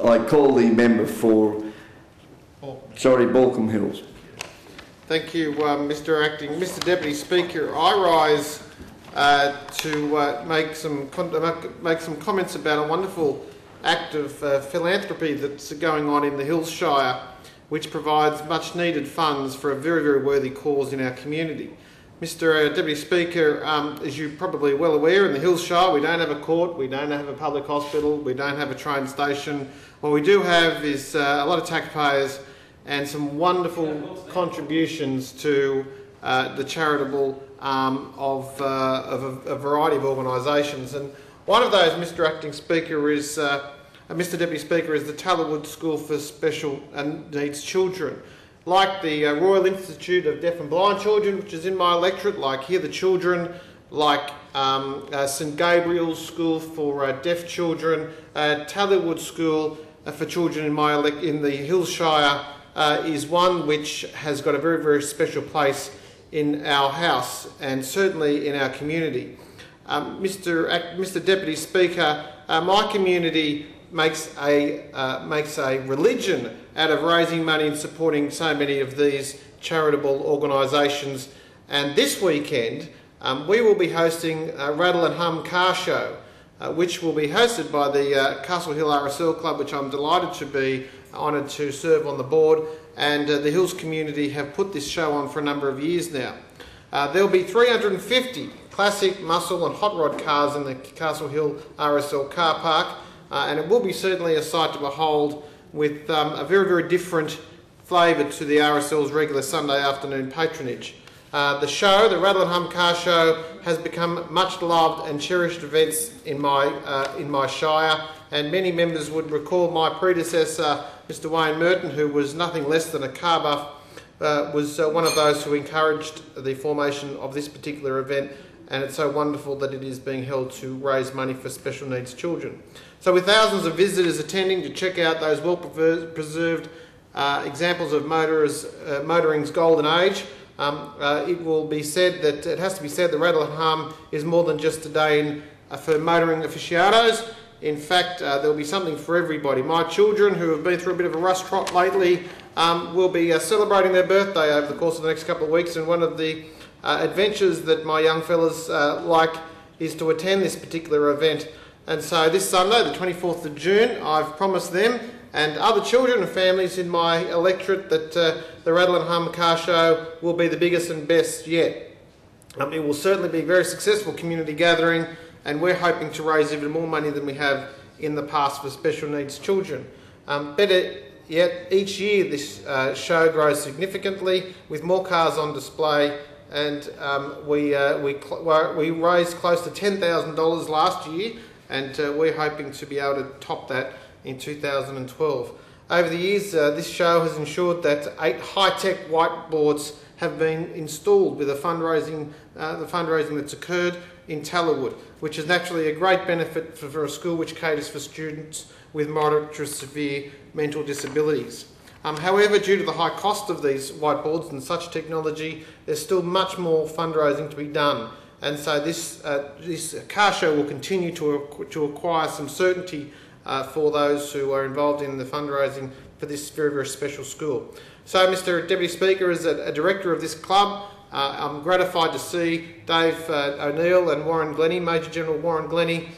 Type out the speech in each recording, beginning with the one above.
I call the member for Balcombe Hills. Thank you, Mr. Acting. Mr. Deputy Speaker, I rise to make some comments about a wonderful act of philanthropy that's going on in the Hills Shire, which provides much needed funds for a very, very worthy cause in our community. Mr. Deputy Speaker, as you're probably well aware, in the Hills Shire we don't have a court, we don't have a public hospital, we don't have a train station. What we do have is a lot of taxpayers and some wonderful contributions to the charitable of a variety of organisations. And one of those, Mr. Acting Speaker, is Mr. Deputy Speaker, is the Tallerwood School for Special Needs Children. Like the Royal Institute of Deaf and Blind Children, which is in my electorate, like Hear the Children, like St Gabriel's School for Deaf Children, Tallerwood School for Children in the Hills Shire is one which has got a very, very special place in our house and certainly in our community. Mr. Deputy Speaker, my community makes a religion out of raising money and supporting so many of these charitable organisations. And this weekend we will be hosting a Rattle and Hum car show, which will be hosted by the Castle Hill RSL Club, which I'm delighted to be honoured to serve on the board. And the Hills community have put this show on for a number of years now. There will be 350 classic, muscle and hot rod cars in the Castle Hill RSL car park. And it will be certainly a sight to behold, with a very, very different flavour to the RSL's regular Sunday afternoon patronage. The show, the Rattle and Hum car show, has become much loved and cherished events in my shire, and many members would recall my predecessor, Mr. Wayne Merton, who was nothing less than a car buff, was one of those who encouraged the formation of this particular event, and it's so wonderful that it is being held to raise money for special needs children. So with thousands of visitors attending to check out those well-preserved examples of motoring's golden age, it will be said that it has to be said the Rattle and Hum is more than just a day for motoring aficionados. In fact, there will be something for everybody. My children, who have been through a bit of a rust trot lately, will be celebrating their birthday over the course of the next couple of weeks, and one of the adventures that my young fellas like is to attend this particular event. And so this Sunday, the 24th of June, I've promised them and other children and families in my electorate that the Rattle and Hum car show will be the biggest and best yet. It will certainly be a very successful community gathering, and we're hoping to raise even more money than we have in the past for special needs children. Better yet, each year this show grows significantly with more cars on display, and we raised close to $10,000 last year, and we're hoping to be able to top that in 2012. Over the years, this show has ensured that 8 high-tech whiteboards have been installed with the fundraising that's occurred in Tallerwood, which is naturally a great benefit for a school which caters for students with moderate to severe mental disabilities. However, due to the high cost of these whiteboards and such technology, there's still much more fundraising to be done. And so this car show will continue to acquire some certainty for those who are involved in the fundraising for this very, very special school. So, Mr. Deputy Speaker, as a director of this club, I'm gratified to see Dave O'Neill and Warren Glennie, Major General Warren Glennie,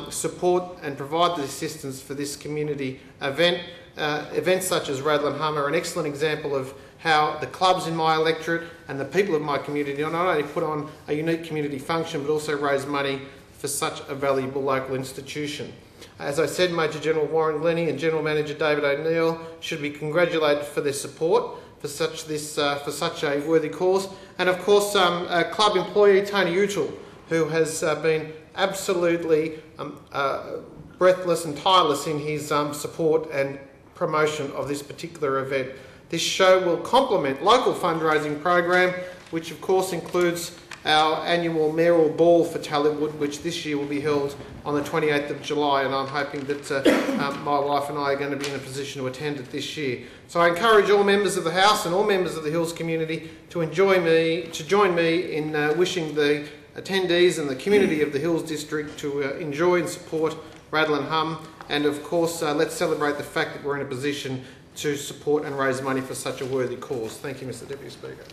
support and provide the assistance for this community event. Events such as Rattle and Hum are an excellent example of how the clubs in my electorate and the people of my community not only put on a unique community function but also raise money for such a valuable local institution. As I said, Major General Warren Glennie and General Manager David O'Neill should be congratulated for their support for such a worthy cause, and of course club employee Tony Util, who has been absolutely breathless and tireless in his support and promotion of this particular event. This show will complement local fundraising program, which of course includes our annual mayoral ball for Tallerwood, which this year will be held on the 28th of July, and I'm hoping that my wife and I are going to be in a position to attend it this year. So I encourage all members of the House and all members of the Hills community to join me in wishing the attendees and the community of the Hills District to enjoy and support Rattle and Hum, and of course let's celebrate the fact that we're in a position to support and raise money for such a worthy cause. Thank you, Mr Deputy Speaker.